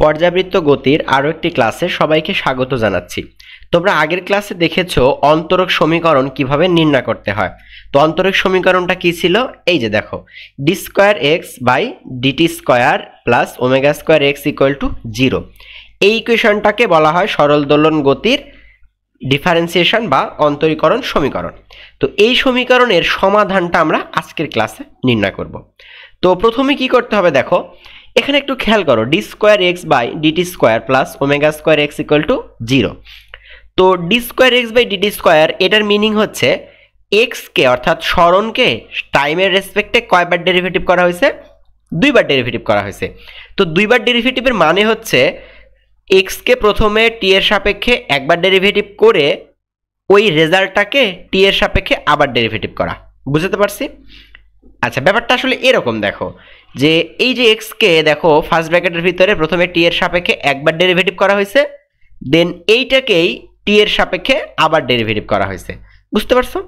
পর্যাবৃত্ত গতির আরও একটি ক্লাসে সবাইকে স্বাগত জানাচ্ছি। তোমরা আগের ক্লাসে দেখেছো অন্তরক সমীকরণ কিভাবে নির্ণয় করতে হয়। তো অন্তরক সমীকরণটা কি ছিল? এই যে দেখো, D square X by DT square plus omega square X equal to 0। এই ইকুয়েশনটাকে বলা হয় সরল দোলন গতির ডিফারেন্সিয়েশন বা অন্তরীকরণ সমীকরণ। তো এই সমীকরণের সমাধানটা আমরা আজকের ক্লাসে নির্ণয় করব। তো প্রথমে কি করতে হবে দেখো, এখানে একটু খেয়াল করো, D square X by DT square plus omega square X equal to 0। তো D square X by DT square এটার মিনিং হচ্ছে এক্সকে অর্থাৎ সরণকে টাইমের রেসপেক্টে কয়বার ডেরিভেটিভ করা হয়েছে? দুইবার ডেরিভেটিভ করা হয়েছে। তো দুইবার ডেরিভেটিভের মানে হচ্ছে এক্সকে প্রথমে টি এর সাপেক্ষে একবার ডেরিভেটিভ করে ওই রেজাল্টটাকে টি এর সাপেক্ষে আবার ডেরিভেটিভ করা। বুঝতে পারছি? আচ্ছা, ব্যাপারটা আসলে এরকম দেখো, যে এই যে এক্সকে দেখো ফার্স্ট ব্র্যাকেটের ভিতরে প্রথমে টি এর সাপেক্ষে একবার ডেরিভেটিভ করা হয়েছে, দেন এইটাকেই টি এর সাপেক্ষে আবার ডেরিভেটিভ করা হয়েছে। বুঝতে পারছো?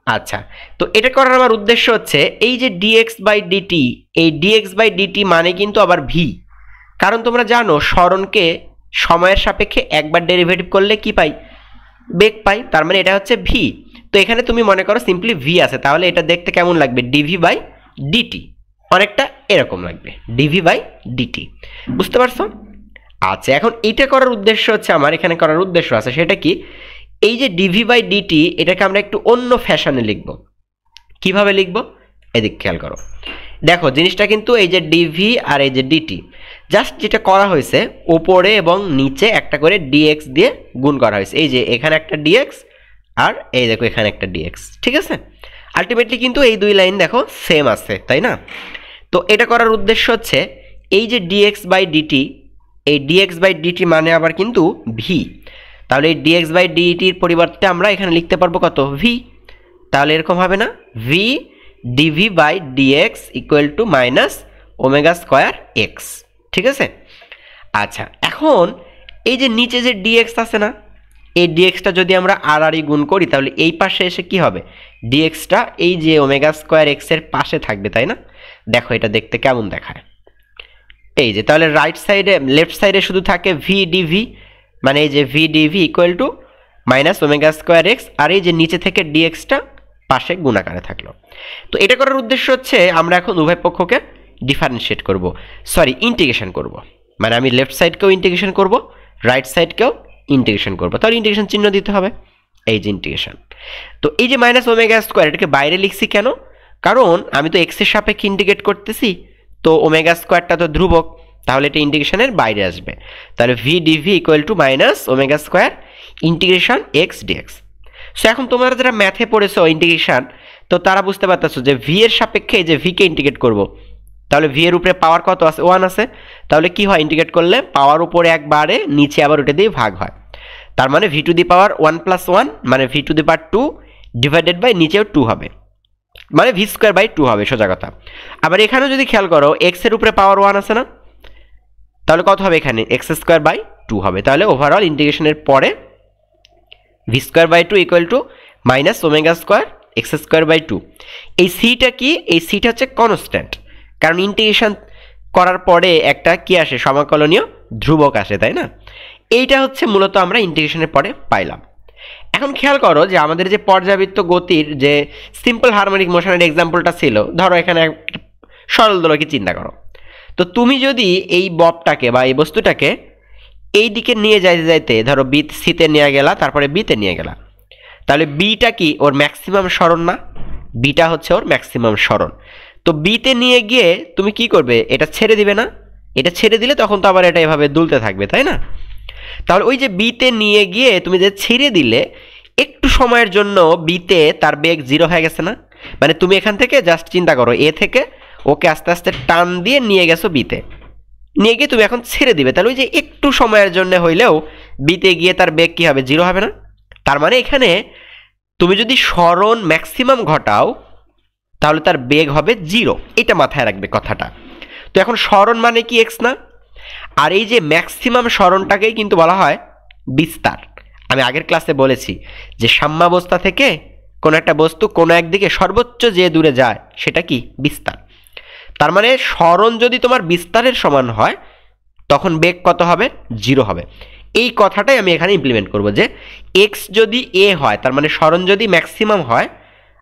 আচ্ছা, তো এটা করার আমার উদ্দেশ্য হচ্ছে এই যে ডিএক্স বাই ডিটি, এই ডিএক্স বাই ডিটি মানে কিন্তু আবার ভি। কারণ তোমরা জানো সরণকে সময়ের সাপেক্ষে একবার ডেরিভেটিভ করলে কি পাই? বেগ পাই। তার মানে এটা হচ্ছে ভি। তো এখানে তুমি মনে করো সিম্পলি ভি আছে, তাহলে এটা দেখতে কেমন লাগবে? ডিভি বাই ডিটি, অনেকটা এরকম লাগবে, ডিভি বাই ডিটি। বুঝতে পারছো? আচ্ছা, এখন এটা করার উদ্দেশ্য হচ্ছে, আমার এখানে করার উদ্দেশ্য আছে, সেটা কি? এই যে ডিভি বাই ডিটি এটাকে আমরা একটু অন্য ফ্যাশনে লিখব। কিভাবে লিখব? এদিক খেয়াল করো, দেখো জিনিসটা কিন্তু এই যে ডিভি আর এই যে ডিটি, জাস্ট যেটা করা হয়েছে উপরে এবং নিচে একটা করে ডিএক্স দিয়ে গুণ করা হয়েছে। এই যে এখানে একটা ডিএক্স আর এই দেখো এখানে একটা ডিএক্স, ঠিক আছে? আলটিমেটলি কিন্তু এই দুই লাইন দেখো সেম আছে, তাই না? তো এটা করার উদ্দেশ্য হচ্ছে এই যে ডিএক্স বাই ডিটি, এই ডিএক্স বাই ডিটি মানে আবার কিন্তু ভি। তাহলে এই ডিএক্স বাই ডিটির পরিবর্তে আমরা এখানে লিখতে পারবো কত? ভি। তাহলে এরকম হবে না? V DV by DX equal to minus omega square X, ঠিক আছে? আচ্ছা, এখন এই যে নিচে যে ডিএক্স আছে না, এই ডিএক্সটা যদি আমরা আর আর গুণ করি তাহলে এই পাশে এসে কি হবে? ডিএক্সটা এই যে ওমেগা স্কোয়ার এক্সের পাশে থাকবে, তাই না? দেখো এটা দেখতে কেমন দেখায়, এই যে তাহলে রাইট সাইডে লেফট সাইডে শুধু থাকে ভি ডিভি, মানে এই যে V DV equal to minus omega square x, আর এই যে নিচে থেকে ডিএক্সটা পাশে গুণাকারে থাকলো। তো এটা করার উদ্দেশ্য হচ্ছে আমরা এখন উভয় পক্ষকে ডিফারেন্সিয়েট করব, সরি ইন্টিগ্রেশন করব। মানে আমি লেফট সাইডকেও ইন্টিগ্রেশন করব, রাইট সাইডকেও ইন্টিগ্রেশন করব। তাহলে ইন্টিগ্রেশন চিহ্ন দিতে হবে, এই যে ইন্টিগ্রেশন। তো এই যে মাইনাস ওমেগা স্কোয়ার এটাকে বাইরে লিখছি কেন? কারণ আমি তো এক্সের সাপেক্ষে ইন্টিগ্রেট করতেছি, তো ওমেগা স্কোয়ারটা তো ধ্রুবক, তাহলে এটা ইন্টিগ্রেশনের বাইরে আসবে। তাহলে V DV equal to minus omega square integration X DX. So এখন তোমরা যারা ম্যাথে পড়েছো ইন্টিগ্রেশন, তো তারা বুঝতে পারতেছো যে ভি এর সাপেক্ষে যে ভিকে ইন্টিগ্রেট করব, তাহলে ভি এর উপরে পাওয়ার কত আছে? 1 আছে। তাহলে কি হয়? ইন্টিগ্রেট করলে পাওয়ার উপরে একবারে, নিচে আবার ওটা দিয়ে ভাগ হয়। তার মানে V to the power 1 plus 1 মানে V to the power 2 divided by নিচেও 2 হবে, মানে ভি স্কোয়ার বাই 2 হবে, সোজা কথা। আবার এখানেও যদি খেয়াল করো এক্স এর উপরে পাওয়ার 1 আছে না, তাহলে কত হবে? এখানে এক্স স্কোয়ার বাই 2 হবে। তাহলে ওভারঅল ইন্টিগ্রেশনের পরে V square by 2 equal to minus omega square X square by 2। এই সিটা কি? এই সিটা হচ্ছে কনস্ট্যান্ট, কারণ ইন্টিগ্রেশন করার পরে একটা কি আসে? সমাকলনীয় ধ্রুবক আসে, তাই না? এইটা হচ্ছে মূলত আমরা ইন্টিগ্রেশনের পরে পাইলাম। এখন খেয়াল করো যে আমাদের যে পর্যাবৃত্ত গতির যে সিম্পল হারমোনিক মোশনের এক্সাম্পলটা ছিল, ধরো এখানে সরল দোলকে চিন্তা করো। তো তুমি যদি এই ববটাকে বা এই বস্তুটাকে এই দিকে নিয়ে যাইতে যাইতে ধরো বি সিতে নিয়ে গেলা, তারপরে বিতে নিয়ে গেলা, তাহলে বিটা কি ওর ম্যাক্সিমাম সরণ না? বিটা হচ্ছে ওর ম্যাক্সিমাম সরণ। তো বিতে নিয়ে গিয়ে তুমি কি করবে? এটা ছেড়ে দিবে না? এটা ছেড়ে দিলে তখন তো আবার এটা এভাবে দুলতে থাকবে, তাই না? তাহলে ওই যে বিতে নিয়ে গিয়ে তুমি যে ছেড়ে দিলে, একটু সময়ের জন্য বিতে তার বেগ 0 হয়ে গেছে না? মানে তুমি এখান থেকে জাস্ট চিন্তা করো, এ থেকে ওকে আস্তে আস্তে টান দিয়ে নিয়ে গেছো বিতে, নিয়ে গিয়ে তুমি এখন ছেড়ে দিবে, তাহলে ওই যে একটু সময়ের জন্য হইলেও বিতে গিয়ে তার বেগ কি হবে? 0 হবে না? তার মানে এখানে তুমি যদি সরণ ম্যাক্সিমাম ঘটাও তাহলে তার বেগ হবে 0, এটা মাথায় রাখবে কথাটা। তো এখন সরণ মানে কি? এক্স না? আর এই যে ম্যাক্সিমাম সরণটাকেই কিন্তু বলা হয় বিস্তার। আমি আগের ক্লাসে বলেছি যে সাম্যাবস্থা থেকে কোনো একটা বস্তু কোনো একদিকে সর্বোচ্চ যে দূরে যায় সেটা কি? বিস্তার। তার মানে সরণ যদি তোমার বিস্তারের সমান হয় তখন বেগ কত হবে? 0 হবে। এই কথাটাই আমি এখানে ইমপ্লিমেন্ট করব যে এক্স যদি এ হয়, তার মানে সরণ যদি ম্যাক্সিমাম হয়,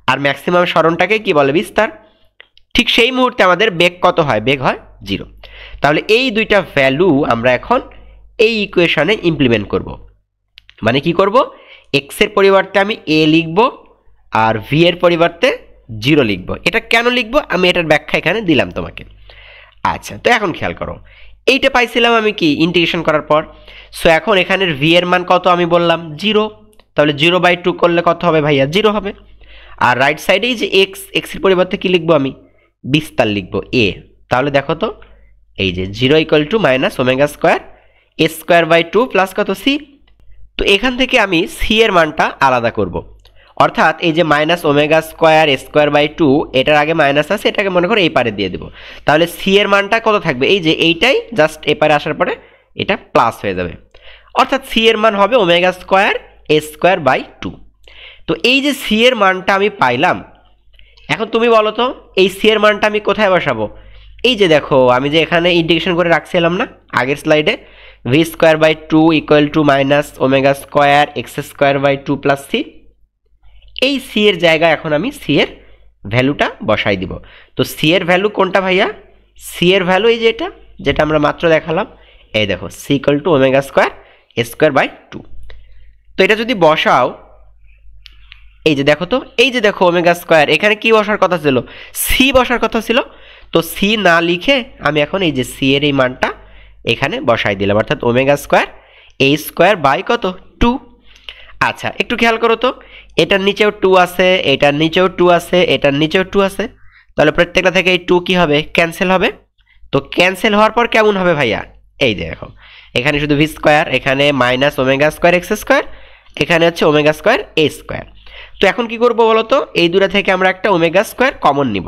আর ম্যাক্সিমাম সরণটাকে কি বলে? বিস্তার। ঠিক সেই মুহূর্তে আমাদের বেগ কত হয়? বেগ হয় 0। তাহলে এই দুইটা ভ্যালু আমরা এখন এই ইকুয়েশনে ইমপ্লিমেন্ট করব। মানে কি করব? এক্স এর পরিবর্তে আমি এ লিখব, আর ভি এর পরিবর্তে 0 লিখব। এটা কেন লিখব আমি এটার ব্যাখ্যা এখানে দিলাম তোমাকে। আচ্ছা, তো এখন খেয়াল করো, এইটা পাইছিলাম আমি কি ইন্টিগ্রেশন করার পর। সো এখন এখানের ভি এর মান কত আমি বললাম? 0। তাহলে 0/2 করলে কত হবে ভাইয়া? 0 হবে। আর রাইট সাইডেই যে এক্স, এক্স এর পরিবর্তে কি লিখবো আমি? বিস্তার লিখবো এ। তাহলে দেখো তো, এই যে 0 = -ω² a²/2 প্লাস কত? সি। তো এখান থেকে আমি সি এর মানটা আলাদা করব। অর্থাৎ এই যে -ω² a²/2, এটার আগে মাইনাস আছে, এটাকে মনে করো এই পারে দিয়ে দেবো। তাহলে সি এর মানটা কত থাকবে? এই যে এইটাই জাস্ট এ পারে আসার পরে এটা প্লাস হয়ে যাবে। অর্থাৎ সি এর মান হবে ω² a²/2। তো এই যে সি এর মানটা আমি পাইলাম, এখন তুমি বলো তো এই সি এর মানটা আমি কোথায় বসাবো? এই যে দেখো, আমি যে এখানে ইন্টিগ্রেশন করে রাখছিলাম না আগের স্লাইডে, v²/2 = -ω² x²/2 প্লাস সি। এই সি এর জায়গায় এখন আমি সি এর ভ্যালুটা বসাই দিব। তো সি এর ভ্যালু কোনটা ভাইয়া? সি এর ভ্যালু এই যে এটা, যেটা আমরা মাত্র দেখালাম। এই দেখো, সি = ω² a²/2। তো এটা যদি বসাও, এই যে দেখো তো, এই যে দেখো ω², এখানে কি বসার কথা ছিল? সি বসার কথা ছিল। তো সি না লিখে আমি এখন এই যে সি এর এই মানটা এখানে বসাই দিলাম, অর্থাৎ ω² a² কত? 2। আচ্ছা, একটু খেয়াল করো তো, এটার নিচেও 2 আছে, এটার নিচেও 2 আছে, এটার নিচেও 2 আছে। তাহলে প্রত্যেকটা থেকে এই 2 কি হবে? ক্যান্সেল হবে। তো ক্যান্সেল হওয়ার পর কেমন হবে ভাইয়া? এই যে দেখো, এখানে শুধু v², এখানে -ω² x², এখানে হচ্ছে ω² a²। তো এখন কি করব বলো তো, এই দুটো থেকে আমরা একটা ω² কমন নিব।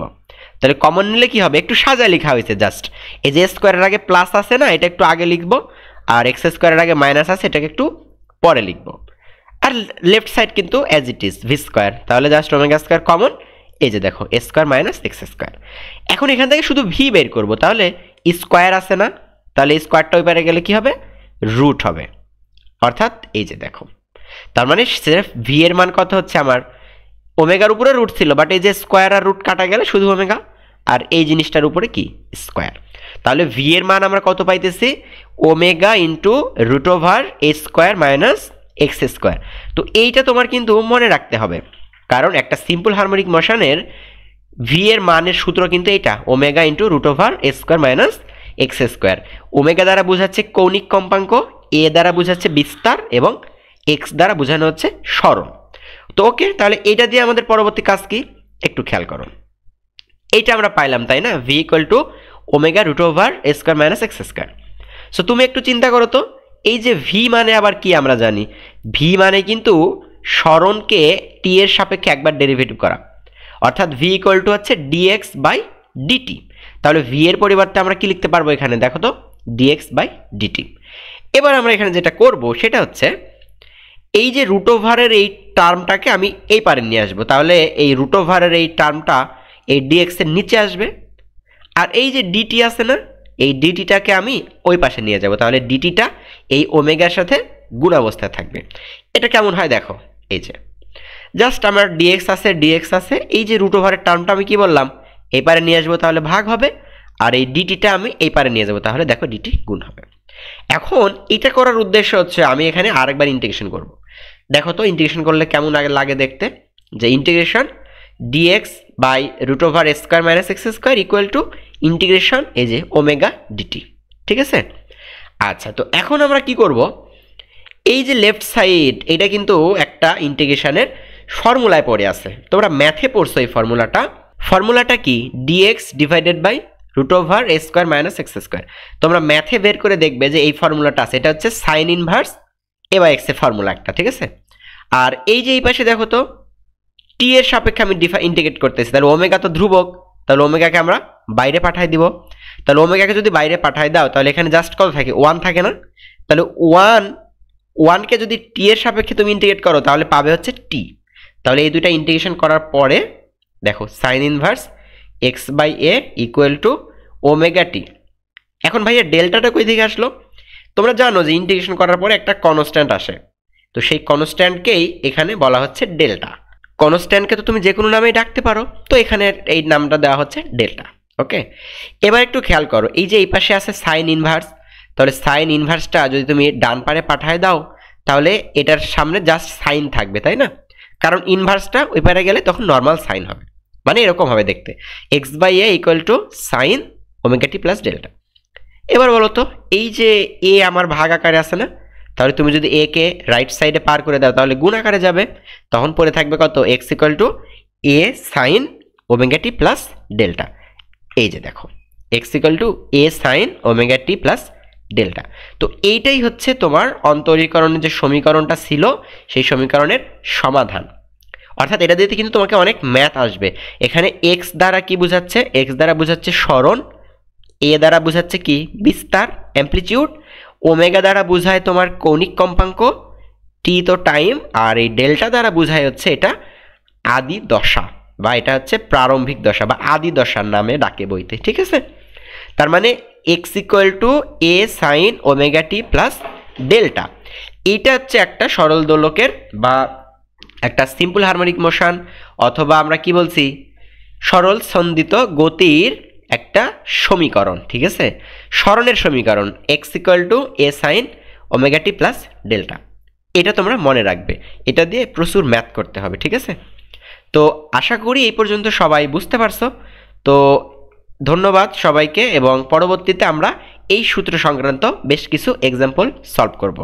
তাহলে কমন নিলে কি হবে? একটু সাজায় লেখা হয়েছে জাস্ট। এই যে স্কোয়ারের আগে প্লাস আছে না, এটা একটু আগে লিখবো, আর x² আগে মাইনাস আছে, এটাকে একটু পরে লিখবো। আর লেফট সাইড কিন্তু অ্যাজ ইট ইজ v²। তাহলে জাস্ট ω² কমন, এই যে দেখো a² - x²। এখন এখান থেকে শুধু ভি বের করব। তাহলে স্কোয়ার আছে না, তাহলে এই স্কোয়ারটা ওই পারে গেলে কি হবে? রুট হবে। অর্থাৎ এই যে দেখো, তার মানে সির্ফ ভি এর মান কত হচ্ছে আমার? ওমেগার উপরে রুট ছিল, বাট এই যে স্কোয়ার আর রুট কাটা গেলে শুধু ওমেগা, আর এই জিনিসটার উপরে কি? স্কোয়ার। তাহলে ভি এর মান আমরা কত পাইতেছি? ω × √a² - x²। তো এইটা তোমার কিন্তু মনে রাখতে হবে, কারণ একটা সিম্পল হারমোনিক মোশনের ভি এর মানের সূত্র কিন্তু এটা, ω × √a² - x²। ওমেগা দ্বারা বোঝাচ্ছে কৌণিক কম্পাঙ্ক, এ দ্বারা বোঝাচ্ছে বিস্তার, এবং এক্স দ্বারা বোঝানো হচ্ছে সরণ। তো ওকে, তাহলে এটা দিয়ে আমাদের পরবর্তী কাজ কি একটু খেয়াল করো। এইটা আমরা পাইলাম, তাই না? v = ω √a² - x²। সো তুমি একটু চিন্তা করো তো, এই যে ভি মানে আবার কি আমরা জানি? ভি মানে কিন্তু সরণকে টি এর সাপেক্ষে একবার ডেরিভেটিভ করা, অর্থাৎ v = হচ্ছে dx/dt। তাহলে ভি এর পরিবর্তে আমরা কি লিখতে পারবো এখানে? দেখো তো, dx/dt। এবার আমরা এখানে যেটা করব সেটা হচ্ছে, এই যে √এর এই টার্মটাকে আমি এই পারে নিয়ে আসবো। তাহলে এই √এর এই টার্মটা এই dx এর নিচে আসবে, আর এই যে dt আছে না, এই dtটাকে আমি ওই পাশে নিয়ে যাব। তাহলে dtটা এই ওমেগার সাথে গুণ অবস্থায় থাকবে। এটা কেমন হয় দেখো, এই যে জাস্ট আমার dx আছে, এই যে √এর টার্মটা আমি কি বললাম? এই পারে নিয়ে আসবো, তাহলে ভাগ হবে, আর এই dtটা আমি এই পারে নিয়ে যাব, তাহলে দেখো dt গুণ হবে। এখন এটা করার উদ্দেশ্য হচ্ছে আমি এখানে আরেকবার ইন্টিগ্রেশন করব। দেখো তো ইন্টিগ্রেশন করলে কেমন লাগে দেখতে, যে ইন্টিগ্রেশন dx/√a² - x² ইন্টিগ্রেশন এই যে ω dt। ঠিক আছে? আচ্ছা, তো এখন আমরা কি করব, এই যে লেফট সাইড, এটা কিন্তু একটা ইন্টিগ্রেশনের ফর্মুলায় পড়ে আছে, তোমরা ম্যাথে পড়ছো এই ফর্মুলাটা কি? dx/√a² - x²। তোমরা ম্যাথে বের করে দেখবে যে এই ফর্মুলাটা আছে, এটা হচ্ছে সাইন ইনভার্স a/x এর ফর্মুলা একটা। ঠিক আছে? আর এই যে এই পাশে দেখো তো, টি এর সাপেক্ষে আমি ইন্টিগ্রেট করতেছি, তাহলে ওমেগা তো ধ্রুবক, তাহলে ওমেগাকে আমরা বাইরে পাঠাই দিব। তাহলে ওমেগাকে যদি বাইরে পাঠাই দাও, তাহলে এখানে জাস্ট কত থাকে? 1 থাকে না? তাহলে 1কে যদি টি এর সাপেক্ষে তুমি ইন্টিগ্রেট করো, তাহলে পাবে হচ্ছে টি। তাহলে এই দুইটা ইন্টিগ্রেশন করার পরে দেখো সাইন ইনভার্স x/a = ω t এখন ভাইয়া ডেল্টাটা কই থেকে আসলো? তোমরা জানো যে ইন্টিগ্রেশন করার পরে একটা কনস্ট্যান্ট আসে, তো সেই কনস্ট্যান্টকেই এখানে বলা হচ্ছে ডেল্টা। কনস্ট্যান্টকে তো তুমি যে কোনো নামেই ডাকতে পারো, তো এখানে এই নামটা দেওয়া হচ্ছে ডেল্টা। ওকে, এবার একটু খেয়াল করো, এই যে এই পাশে আছে সাইন ইনভার্স, তাহলে সাইন ইনভার্সটা যদি তুমি ডান পারে পাঠায় দাও তাহলে এটার সামনে জাস্ট সাইন থাকবে, তাই না? কারণ ইনভার্সটা ওই পারে গেলে তখন নর্মাল সাইন হবে, মানে এরকম হবে দেখতে, X by A equal to sine omega T plus delta. এবার বলো তো, এই যে এ আমার ভাগ আকারে আছে না, তাহলে তুমি যদি এ কে রাইট সাইডে পার করে দাও তাহলে গুণ আকারে যাবে, তখন পরে থাকবে কত, এক্স ইকুয়াল টু এ sign omega T plus delta. এই যে দেখো, এক্স ইকুয়াল টু এ sign omega T plus delta. তো এইটাই হচ্ছে তোমার অন্তরীকরণের যে সমীকরণটা ছিল সেই সমীকরণের সমাধান। অর্থাৎ এটা দিতে কিন্তু তোমাকে অনেক ম্যাথ আসবে। এখানে এক্স দ্বারা কি বোঝাচ্ছে? এক্স দ্বারা বোঝাচ্ছে সরণ, এ দ্বারা বোঝাচ্ছে কি, বিস্তার অ্যামপ্লিটিউড, ওমেগা দ্বারা বোঝায় তোমার কৌণিক কম্পাঙ্ক, টি তো টাইম, আর এই ডেল্টা দ্বারা বোঝায় হচ্ছে এটা আদি দশা, বা এটা হচ্ছে প্রারম্ভিক দশা বা আদি দশার নামে ডাকে বইতে। ঠিক আছে, তার মানে এক্স ইকুয়াল টু এ sign omega T plus delta, এইটা হচ্ছে একটা সরল দোলকের বা একটা সিম্পল হারমোনিক মোশন, অথবা আমরা কি বলছি, সরল সন্দিত গতির একটা সমীকরণ। ঠিক আছে, সরণের সমীকরণ এক্স ইকুয়াল টু এ sign omega T plus delta, এটা তোমরা মনে রাখবে, এটা দিয়ে প্রচুর ম্যাথ করতে হবে। ঠিক আছে, তো আশা করি এই পর্যন্ত সবাই বুঝতে পারছো। তো ধন্যবাদ সবাইকে, এবং পরবর্তীতে আমরা এই সূত্র সংক্রান্ত বেশ কিছু এক্সাম্পল সলভ করব।